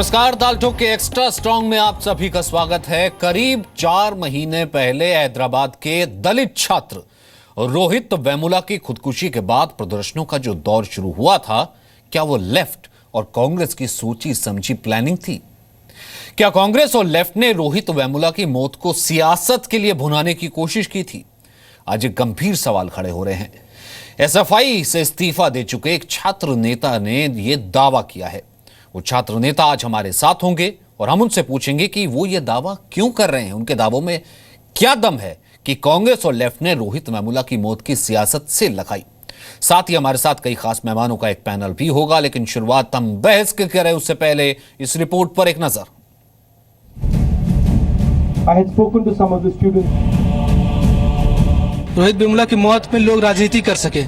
नमस्कार, दाल ठोक के एक्स्ट्रा स्ट्रांग में आप सभी का स्वागत है। करीब 4 महीने पहले हैदराबाद के दलित छात्र रोहित वेमुला की खुदकुशी के बाद प्रदर्शनों का जो दौर शुरू हुआ था, क्या वो लेफ्ट और कांग्रेस की सोची समझी प्लानिंग थी? क्या कांग्रेस और लेफ्ट ने रोहित वेमुला की मौत को सियासत के लिए भुनाने की कोशिश की थी? आज एक गंभीर सवाल खड़े हो रहे हैं। एसएफआई से इस्तीफा दे चुके एक छात्र नेता ने यह दावा किया है। वो छात्र नेता आज हमारे साथ होंगे और हम उनसे पूछेंगे कि वो ये दावा क्यों कर रहे हैं, उनके दावों में क्या दम है कि कांग्रेस और लेफ्ट ने रोहित वेमुला की मौत की सियासत से लगाई। साथ ही हमारे साथ कई खास मेहमानों का एक पैनल भी होगा, लेकिन शुरुआत हम बहस के करें उससे पहले इस रिपोर्ट पर एक नजर। I had spoken to some of the students. Rohit Vemula की मौत में लोग राजनीति कर सके।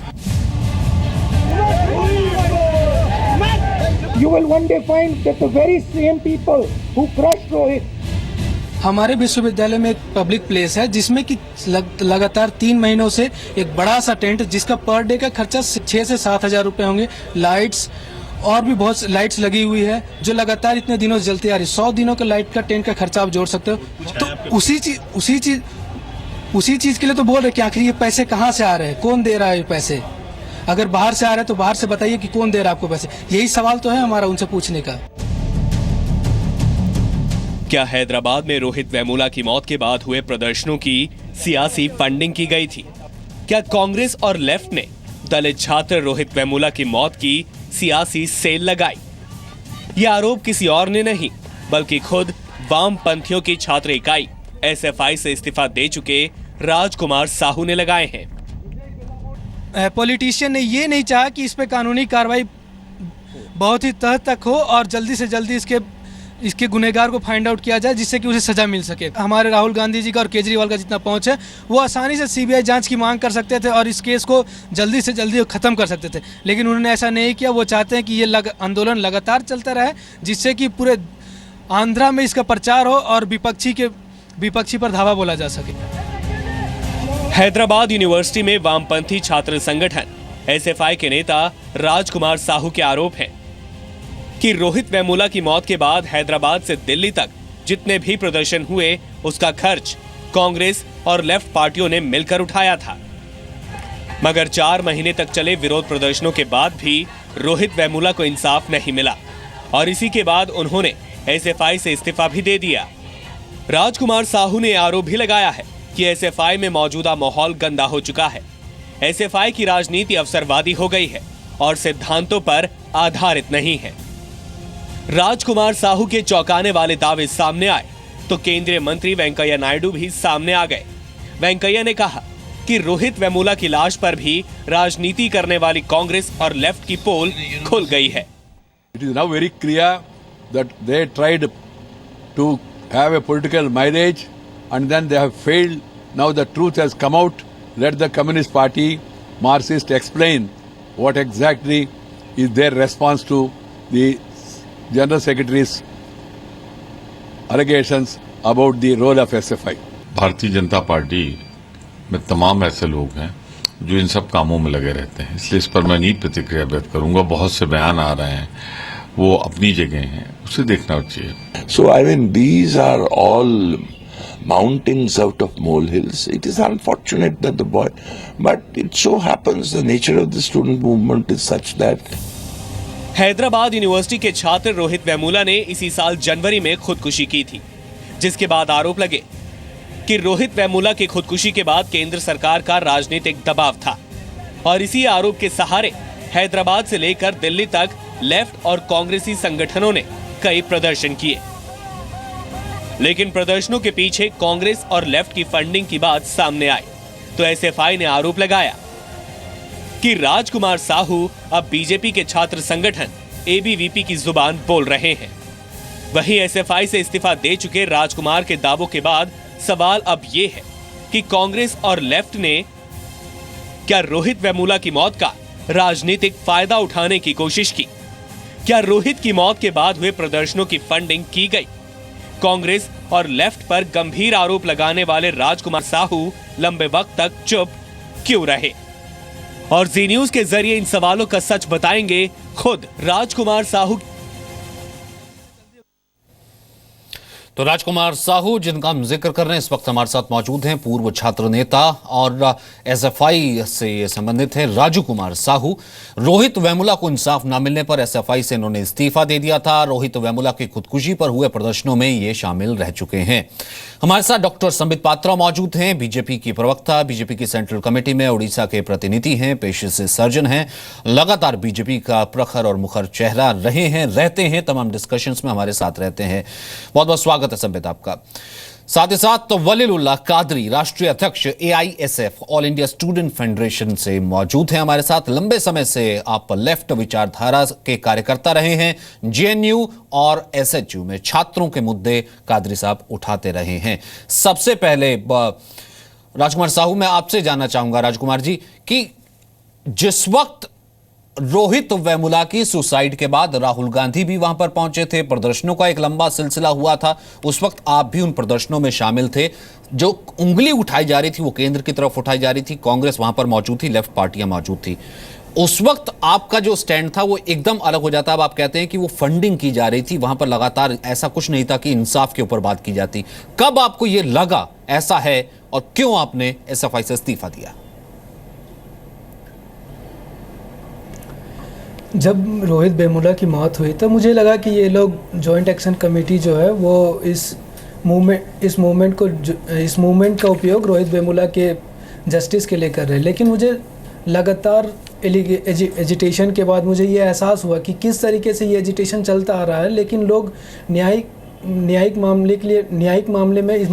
You will one day find that the very same people who crushed Rohit. हमारे विश्वविद्यालय में एक पब्लिक प्लेस है जिसमें कि लगातार 3 महीनों से एक बड़ा सा टेंट, जिसका पर डे का खर्चा 6 से 7 हजार रुपए होंगे, लाइट्स और भी बहुत लाइट्स लगी हुई है जो लगातार इतने दिनों से जलती आ रही। 100 दिनों का लाइट का टेंट का खर्चा आप जोड़ सकते हो। तो उसी चीज के लिए तो बोल रहे कि आखिर ये पैसे कहाँ से आ रहे हैं, कौन दे रहा है ये पैसे? अगर बाहर से आ रहे हैं तो बाहर से बताइए कि कौन दे रहा है आपको पैसे। यही सवाल तो है हमारा उनसे पूछने का। क्या हैदराबाद में रोहित वेमुला की मौत के बाद हुए प्रदर्शनों की सियासी फंडिंग की गई थी? क्या कांग्रेस और लेफ्ट ने दलित छात्र रोहित वेमुला की मौत की सियासी सेल लगाई? ये आरोप किसी और ने नहीं बल्कि खुद वामपंथियों की छात्र इकाई एसएफआई से इस्तीफा दे चुके राजकुमार साहू ने लगाए हैं। पॉलिटिशियन ने ये नहीं चाहा कि इस पे कानूनी कार्रवाई बहुत ही तह तक हो और जल्दी से जल्दी इसके गुनहगार को फाइंड आउट किया जाए, जिससे कि उसे सजा मिल सके। हमारे राहुल गांधी जी का और केजरीवाल का जितना पहुंच है, वो आसानी से सीबीआई जांच की मांग कर सकते थे और इस केस को जल्दी से जल्दी खत्म कर सकते थे, लेकिन उन्होंने ऐसा नहीं किया। वो चाहते हैं कि ये आंदोलन लगातार चलता रहे, जिससे कि पूरे आंध्रा में इसका प्रचार हो और विपक्षी पर धावा बोला जा सके। हैदराबाद यूनिवर्सिटी में वामपंथी छात्र संगठन एसएफआई के नेता राजकुमार साहू के आरोप हैं कि रोहित वेमुला की मौत के बाद हैदराबाद से दिल्ली तक जितने भी प्रदर्शन हुए, उसका खर्च कांग्रेस और लेफ्ट पार्टियों ने मिलकर उठाया था। मगर 4 महीने तक चले विरोध प्रदर्शनों के बाद भी रोहित वेमुला को इंसाफ नहीं मिला और इसी के बाद उन्होंने एसएफआई से इस्तीफा भी दे दिया। राजकुमार साहू ने आरोप भी लगाया है कि एसएफआई में मौजूदा माहौल गंदा हो चुका है। एसएफआई की राजनीति अवसरवादी हो गई है और सिद्धांतों पर आधारित नहीं है। राजकुमार साहू के चौंकाने वाले दावे सामने आए तो केंद्रीय मंत्री वेंकैया नायडू भी सामने आ गए। वेंकैया ने कहा कि रोहित वेमुला की लाश पर भी राजनीति करने वाली कांग्रेस और लेफ्ट की पोल खुल गई है। It is now very clear that they tried to have a political mileage and then they have failed. Now the truth has come out. Let the Communist Party, Marxist, explain what exactly is their response to the General Secretary's allegations about the role of SFI. Bharatiya Janata party में तमाम ऐसे लोग हैं जो इन सब कामों में लगे रहते हैं, इसलिए इस पर मैं नहीं प्रतिक्रिया व्यक्त करूंगा। बहुत से बयान आ रहे हैं, वो अपनी जगह हैं, उसे देखना चाहिए। So I mean, these are all mountains out of molehills. It is unfortunate that the boy, but it so happens the nature of the student movement is such that. Hyderabad university के छात्र रोहित वेमुला ने इसी साल जनवरी में खुदकुशी की थी, जिसके बाद आरोप लगे कि रोहित वेमुला की खुदकुशी के बाद केंद्र सरकार का राजनीतिक दबाव था और इसी आरोप के सहारे हैदराबाद से लेकर दिल्ली तक लेफ्ट और कांग्रेसी संगठनों ने कई प्रदर्शन किए। लेकिन प्रदर्शनों के पीछे कांग्रेस और लेफ्ट की फंडिंग की बात सामने आई तो एसएफआई ने आरोप लगाया कि राजकुमार साहू अब बीजेपी के छात्र संगठन एबीवीपी की जुबान बोल रहे हैं। वहीं एसएफआई से इस्तीफा दे चुके राजकुमार के दावों के बाद सवाल अब ये है कि कांग्रेस और लेफ्ट ने क्या रोहित वेमुला की मौत का राजनीतिक फायदा उठाने की कोशिश की? क्या रोहित की मौत के बाद हुए प्रदर्शनों की फंडिंग की गई? कांग्रेस और लेफ्ट पर गंभीर आरोप लगाने वाले राजकुमार साहू लंबे वक्त तक चुप क्यों रहे? और जी न्यूज के जरिए इन सवालों का सच बताएंगे खुद राजकुमार साहू। तो राजकुमार साहू, जिनका हम जिक्र कर रहे हैं, इस वक्त हमारे साथ मौजूद हैं। पूर्व छात्र नेता और एसएफआई से संबंधित है राजू कुमार साहू। रोहित वेमुला को इंसाफ न मिलने पर एसएफआई से इन्होंने इस्तीफा दे दिया था। रोहित वेमुला की खुदकुशी पर हुए प्रदर्शनों में ये शामिल रह चुके हैं। हमारे साथ डॉक्टर संबित पात्रा मौजूद हैं, बीजेपी की प्रवक्ता, बीजेपी की सेंट्रल कमेटी में उड़ीसा के प्रतिनिधि हैं, पेशे से सर्जन हैं, लगातार बीजेपी का प्रखर और मुखर चेहरा रहे हैं, रहते हैं, तमाम डिस्कशंस में हमारे साथ रहते हैं। बहुत बहुत स्वागत है संबित आपका। साथ ही साथ तो वलीलुल्लाह कादरी, राष्ट्रीय अध्यक्ष AISF all India student federation से मौजूद हैं हमारे साथ। लंबे समय से आप लेफ्ट विचारधारा के कार्यकर्ता रहे हैं, जेएनयू और एसएचयू में छात्रों के मुद्दे कादरी साहब उठाते रहे हैं। सबसे पहले राजकुमार साहू, मैं आपसे जानना चाहूंगा राजकुमार जी कि जिस वक्त रोहित वेमुला की सुसाइड के बाद राहुल गांधी भी वहां पर पहुंचे थे, प्रदर्शनों का एक लंबा सिलसिला हुआ था, उस वक्त आप भी उन प्रदर्शनों में शामिल थे। जो उंगली उठाई जा रही थी वो केंद्र की तरफ उठाई जा रही थी, कांग्रेस वहां पर मौजूद थी, लेफ्ट पार्टियां मौजूद थी। उस वक्त आपका जो स्टैंड था वो एकदम अलग हो जाता। अब आप कहते हैं कि वो फंडिंग की जा रही थी, वहां पर लगातार ऐसा कुछ नहीं था कि इंसाफ के ऊपर बात की जाती। कब आपको ये लगा ऐसा है और क्यों आपने एसएफआई से इस्तीफा दिया? जब रोहित वेमुला की मौत हुई तो मुझे लगा कि ये लोग जॉइंट एक्शन कमेटी जो है वो इस मूवमेंट का उपयोग रोहित वेमुला के जस्टिस के लिए कर रहे हैं। लेकिन मुझे लगातार एजिटेशन के बाद मुझे ये एहसास हुआ कि किस तरीके से ये एजिटेशन चलता आ रहा है, लेकिन लोग न्यायिक मामले में इस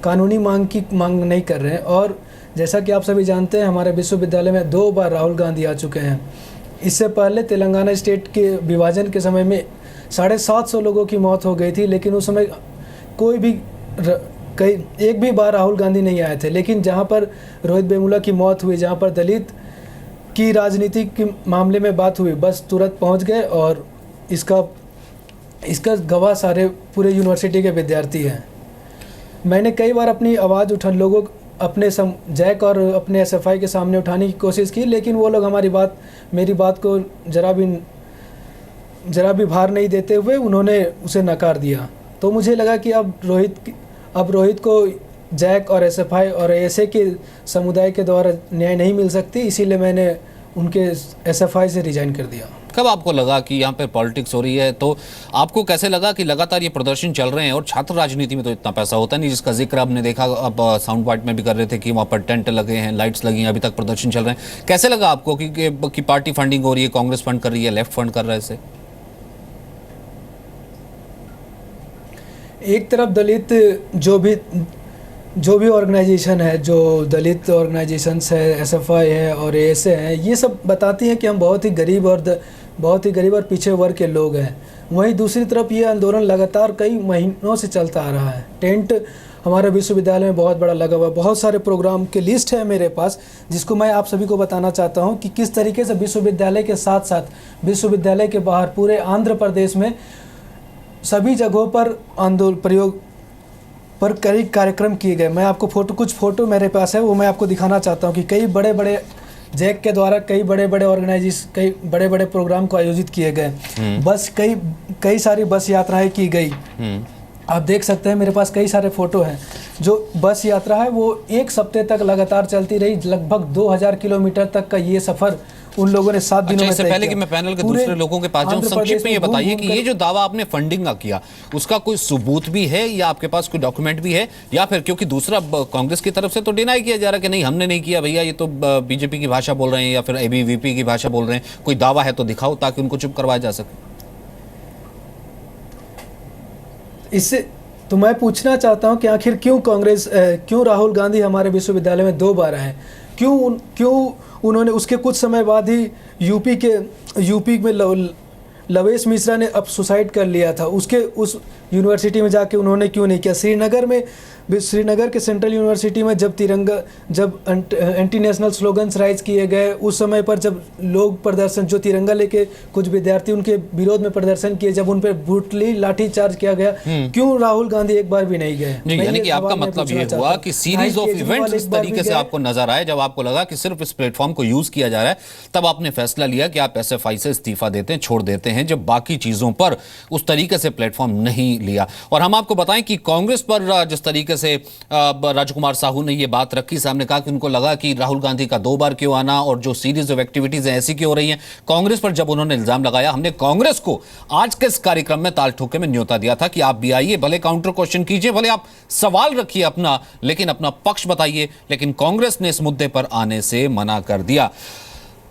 कानूनी मांग की मांग नहीं कर रहे हैं। और जैसा कि आप सभी जानते हैं, हमारे विश्वविद्यालय में 2 बार राहुल गांधी आ चुके हैं। इससे पहले तेलंगाना स्टेट के विभाजन के समय में 750 लोगों की मौत हो गई थी, लेकिन उस समय एक भी बार राहुल गांधी नहीं आए थे। लेकिन जहां पर रोहित वेमुला की मौत हुई, जहां पर दलित की राजनीति के मामले में बात हुई, बस तुरंत पहुंच गए। और इसका गवाह सारे पूरे यूनिवर्सिटी के विद्यार्थी हैं। मैंने कई बार अपनी आवाज़ अपने जैक और अपने एसएफआई के सामने उठाने की कोशिश की, लेकिन वो लोग मेरी बात को जरा भी भार नहीं देते हुए उन्होंने उसे नकार दिया। तो मुझे लगा कि अब रोहित को जैक और एसएफआई और एएसए के समुदाय के द्वारा न्याय नहीं मिल सकती, इसीलिए मैंने उनके एसएफआई से रिजाइन कर दिया। कब आपको लगा कि यहाँ पे पॉलिटिक्स हो रही है? तो आपको कैसे लगा कि लगातार ये प्रदर्शन चल रहे हैं? और छात्र राजनीति में तो इतना पैसा होता नहीं, जिसका जिक्र आपने देखा, अब साउंड बाइट में भी कर रहे थे कि वहाँ पर टेंट लगे हैं, लाइट्स लगी हैं, अभी तक प्रदर्शन चल रहे हैं। कैसे लगा आपको कि पार्टी फंडिंग हो रही है, कांग्रेस फंड कर रही है, लेफ्ट फंड कर रहा है इसे? एक तरफ दलित जो भी ऑर्गेनाइजेशन है, जो दलित ऑर्गेनाइजेशंस है, एसएफआई है और एएसए हैं, ये सब बताती हैं कि हम बहुत ही गरीब और पीछे वर्ग के लोग हैं। वहीं दूसरी तरफ ये आंदोलन लगातार कई महीनों से चलता आ रहा है। टेंट हमारे विश्वविद्यालय में बहुत बड़ा लगा हुआ है। बहुत सारे प्रोग्राम की लिस्ट है मेरे पास, जिसको मैं आप सभी को बताना चाहता हूँ कि किस तरीके से विश्वविद्यालय के साथ साथ विश्वविद्यालय के बाहर पूरे आंध्र प्रदेश में सभी जगहों पर कई कार्यक्रम किए गए। मैं आपको कुछ फोटो मेरे पास है, वो मैं आपको दिखाना चाहता हूँ कि कई बड़े बड़े जैक के द्वारा कई बड़े बड़े प्रोग्राम को आयोजित किए गए। कई सारी बस यात्राएं की गई। आप देख सकते हैं मेरे पास कई सारे फोटो हैं। जो बस यात्रा है वो 1 सप्ताह तक लगातार चलती रही। लगभग 2000 किलोमीटर तक का ये सफर उन लोगों ने 7 दिनों में इससे पहले कि मैं पैनल के दूसरे लोगों के पास जाऊं, संक्षिप्त में ये बताइए कि ये जो दावा आपने फंडिंग का किया, उसका कोई सबूत भी है या आपके पास कोई डॉक्यूमेंट भी है? या फिर क्योंकि दूसरा कांग्रेस की तरफ से तो डिनाई किया जा रहा है कि नहीं, हमने नहीं किया भैया, ये तो बीजेपी की भाषा बोल रहे हैं या फिर एबीवीपी की भाषा बोल रहे हैं। कोई दावा है तो दिखाओ ताकि उनको चुप करवाया जा सके। इससे तो मैं पूछना चाहता हूं कि आखिर क्यों राहुल गांधी हमारे विश्वविद्यालय में 2 बार आए? क्यों उन्होंने उसके कुछ समय बाद ही यूपी में लवेश मिश्रा ने अब सुसाइड कर लिया था, उस यूनिवर्सिटी में जाके उन्होंने क्यों नहीं किया? श्रीनगर के सेंट्रल यूनिवर्सिटी में जब एंटी नेशनल स्लोगन्स राइज किए गए, उस समय पर जब लोग जो तिरंगा लेके कुछ विद्यार्थी उनके विरोध में प्रदर्शन किए, जब उन पर ब्रूटली लाठी चार्ज किया गया, क्यों राहुल गांधी एक बार भी नहीं गए? यानी कि आपका मतलब ये हुआ कि सीरीज ऑफ इवेंट्स इस तरीके से आपको नजर आए, जब आपको लगा कि सिर्फ इस प्लेटफॉर्म को यूज किया जा रहा है, तब आपने फैसला लिया कि आप एसएफआई से इस्तीफा देते हैं, छोड़ देते हैं। हैं जब बाकी चीजों पर उस तरीके से प्लेटफॉर्म नहीं लिया। और हम आपको बताएं कि कांग्रेस पर जिस तरीके से राजकुमार साहू ने यह बात रखी, सामने कहा कि उनको लगा कि राहुल गांधी का 2 बार क्यों आना और जो सीरीज ऑफ एक्टिविटीज हैं ऐसी क्यों हो रही हैं। कांग्रेस पर जब उन्होंने इल्जाम लगाया, हमने कांग्रेस को आज के इस कार्यक्रम में ताल ठोके में न्योता दिया था कि आप भी आइए, भले काउंटर क्वेश्चन कीजिए, भले आप सवाल रखिए अपना, लेकिन अपना पक्ष बताइए। लेकिन कांग्रेस ने इस मुद्दे पर आने से मना कर दिया।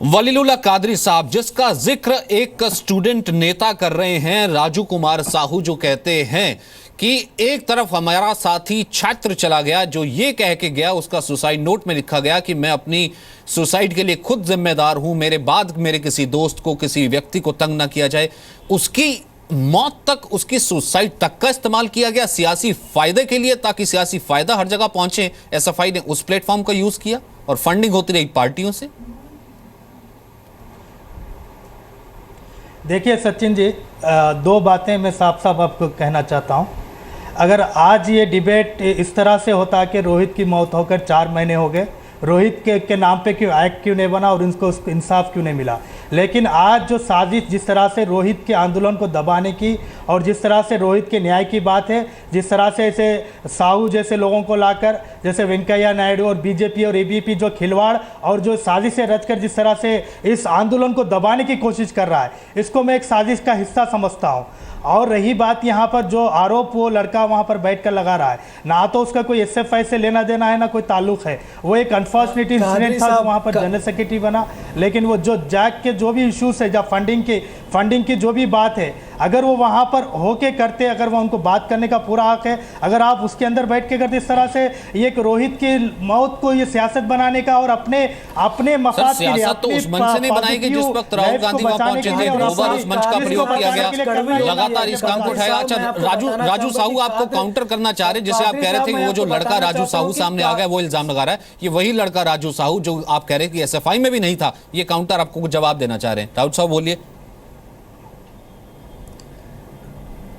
वलीलुल्लाह कादरी साहब, जिसका जिक्र एक स्टूडेंट नेता कर रहे हैं, राजू कुमार साहू, जो कहते हैं कि एक तरफ हमारा साथी छात्र चला गया जो ये कह के गया, उसका सुसाइड नोट में लिखा गया कि मैं अपनी सुसाइड के लिए खुद जिम्मेदार हूं, मेरे बाद मेरे किसी दोस्त को, किसी व्यक्ति को तंग ना किया जाए। उसकी मौत तक, उसकी सुसाइड तक का इस्तेमाल किया गया सियासी फायदे के लिए, ताकि सियासी फायदा हर जगह पहुंचे। एसएफआई ने उस प्लेटफॉर्म का यूज किया और फंडिंग होती रही पार्टियों से। देखिए सचिन जी, 2 बातें मैं साफ साफ आपको कहना चाहता हूं। अगर आज ये डिबेट इस तरह से होता कि रोहित की मौत होकर 4 महीने हो गए, रोहित के नाम पे क्यों एक्ट क्यों नहीं बना और उनको इंसाफ क्यों नहीं मिला, लेकिन आज जो साजिश जिस तरह से रोहित के आंदोलन को दबाने की और जिस तरह से रोहित के न्याय की बात है, जिस तरह से ऐसे साहू जैसे लोगों को लाकर, जैसे वेंकैया नायडू और बीजेपी और एबीपी जो खिलवाड़ और जो साजिशें रचकर जिस तरह से इस आंदोलन को दबाने की कोशिश कर रहा है, इसको मैं एक साजिश का हिस्सा समझता हूँ। और रही बात यहाँ पर जो आरोप वो लड़का वहाँ पर बैठकर लगा रहा है, ना तो उसका कोई एसएफआई से लेना देना है, ना कोई ताल्लुक है। वो एक अनफॉर्चुनेट इंसिडेंट था जो वहाँ पर जनरल सेक्रेटरी बना। लेकिन वो जो जैक के जो भी इश्यूज है, जब फंडिंग की जो भी बात है, अगर वो वहाँ पर होके करते, अगर वो उनको बात करने का पूरा हक है, अगर आप उसके अंदर बैठ के करते इस तरह से ये रोहित की मौत को ये सियासत बनाने का और अपने मफाद के लिए, सियासत तो उस मंच से नहीं बनाई गई जिस वक्त राहुल गांधी वहां पहुंचे थे। 2 बार उस मंच का प्रयोग किया गया, लगातार इस काम को उठाया। अच्छा, राजू साहू आपको काउंटर करना चाह रहे, जैसे आप कह रहे थे कि वो जो लड़का राजू साहू सामने आ गया वो इल्जाम लगा रहा है, ये वही लड़का राजू साहू जो आप कह रहे हैं कि एसएफआई में भी नहीं था। ये काउंटर आपको कुछ जवाब देना चाह रहे हैं। राउत साहब बोलिए।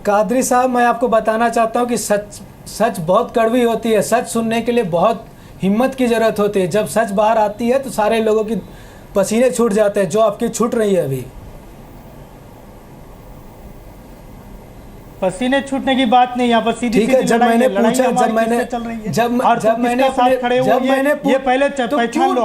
कादरी साहब, मैं आपको बताना चाहता हूं कि सच बहुत कड़वी होती है। सच सुनने के लिए बहुत हिम्मत की जरूरत होती है। जब सच बाहर आती है तो सारे लोगों की पसीने छूट जाते हैं, जो आपकी छूट रही है अभी। पसीने छूटने की बात नहीं, यहाँ पर सीधी ठीक है। जब मैंने पूछा, जब मैंने खड़े हो, ये पहले पहचान लो।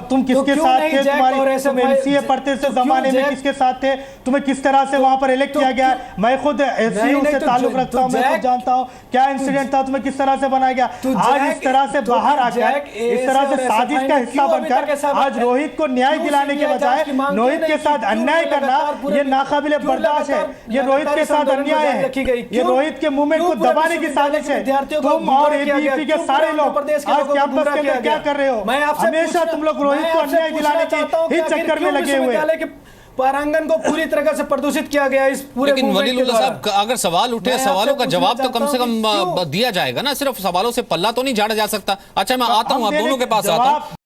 तुम किसके साथ थे? तुम एमसीए पढ़ते थे जमाने में किसके साथ थे? तुम्हें किस तरह से वहां पर इलेक्ट किया गया? मैं खुद एससीयू से ताल्लुक रखता हूँ, मैं खुद जानता हूँ क्या इंसिडेंट था, तुम्हें किस तरह से बनाया गया। आज इस तरह से बाहर आकर, इस तरह से साजिश का हिस्सा बनकर आज रोहित को न्याय दिलाने के बजाय रोहित के साथ अन्याय करना, ये नाकाबिले बर्दाश्त है। ये रोहित के साथ अन्याय है, ये रोहित के मूवमेंट को दबाने की साजिश है। तुम और एबीपी के सारे लोग आज कैंपस के अंदर क्या कर रहे हो? हमेशा तुम लोग रोहित को अन्याय दिलाने की ही चक्कर में लगे हुए। परांगण को पूरी तरह से प्रदूषित किया गया इस पूरे। लेकिन वलीलुल्लाह साहब, अगर सवाल उठे, सवालों का जवाब तो कम से कम दिया जाएगा ना, सिर्फ सवालों से पल्ला तो नहीं झाड़ा जा सकता। अच्छा, मैं आता हूं, आप दोनों के पास आता हूं।